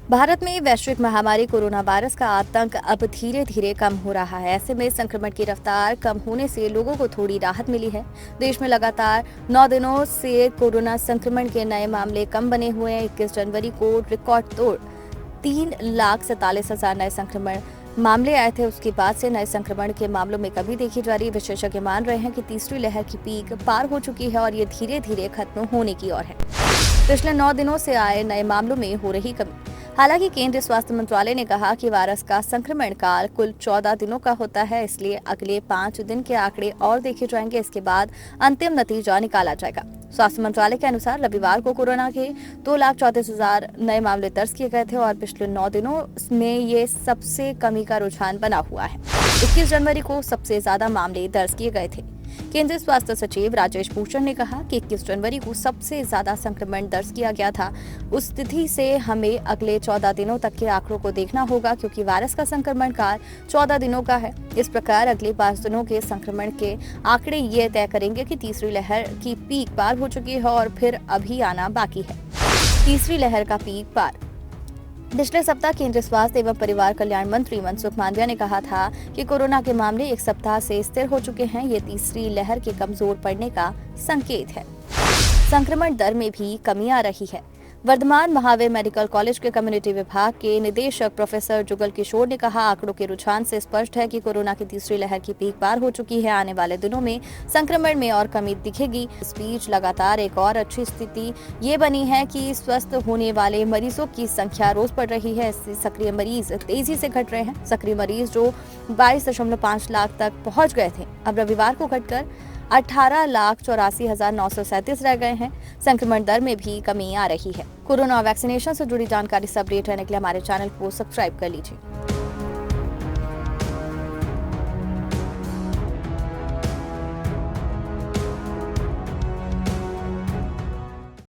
भारत में वैश्विक महामारी कोरोना वायरस का आतंक अब धीरे धीरे कम हो रहा है। ऐसे में संक्रमण की रफ्तार कम होने से लोगों को थोड़ी राहत मिली है। देश में लगातार 9 दिनों से कोरोना संक्रमण के नए मामले कम बने हुए हैं। 21 जनवरी को रिकॉर्ड तोड़ 3,47,000 नए संक्रमण मामले आए थे। उसके बाद से नए संक्रमण के मामलों में कमी देखी जा रही है। विशेषज्ञ मान रहे हैं कि तीसरी लहर की पीक पार हो चुकी है और ये धीरे धीरे खत्म होने की ओर है। पिछले 9 दिनों से आए नए मामलों में हो रही कमी। हालांकि केंद्रीय स्वास्थ्य मंत्रालय ने कहा कि वायरस का संक्रमण काल कुल 14 दिनों का होता है, इसलिए अगले 5 दिन के आंकड़े और देखे जाएंगे। इसके बाद अंतिम नतीजा निकाला जाएगा। स्वास्थ्य मंत्रालय के अनुसार रविवार को कोरोना के 2,34,000 नए मामले दर्ज किए गए थे और पिछले 9 दिनों में ये सबसे कमी का रुझान बना हुआ है। 21 जनवरी को सबसे ज्यादा मामले दर्ज किए गए थे। केंद्रीय स्वास्थ्य सचिव राजेश भूषण ने कहा कि 21 जनवरी को सबसे ज्यादा संक्रमण दर्ज किया गया था। उस तिथि से हमें अगले 14 दिनों तक के आंकड़ों को देखना होगा, क्योंकि वायरस का संक्रमण काल 14 दिनों का है। इस प्रकार अगले 5 दिनों के संक्रमण के आंकड़े ये तय करेंगे कि तीसरी लहर की पीक पार हो चुकी है और फिर अभी आना बाकी है। तीसरी लहर का पीक पार। पिछले सप्ताह केंद्रीय स्वास्थ्य एवं परिवार कल्याण मंत्री मनसुख मांडविया ने कहा था कि कोरोना के मामले एक सप्ताह से स्थिर हो चुके हैं। ये तीसरी लहर के कमजोर पड़ने का संकेत है। संक्रमण दर में भी कमी आ रही है। वर्धमान महावीर मेडिकल कॉलेज के कम्युनिटी विभाग के निदेशक प्रोफेसर जुगल किशोर ने कहा, आंकड़ों के रुझान से स्पष्ट है कि कोरोना की तीसरी लहर की पीक पार हो चुकी है। आने वाले दिनों में संक्रमण में और कमी दिखेगी। इस बीच लगातार एक और अच्छी स्थिति ये बनी है कि स्वस्थ होने वाले मरीजों की संख्या रोज बढ़ रही है। सक्रिय मरीज तेजी से घट रहे हैं। सक्रिय मरीज जो 22.5 लाख तक पहुंच गए थे, अब रविवार को घटकर 18,84,937 रह गए हैं। संक्रमण दर में भी कमी आ रही है। कोरोना वैक्सीनेशन से जुड़ी जानकारी से अपडेट रहने के लिए हमारे चैनल को सब्सक्राइब कर लीजिए।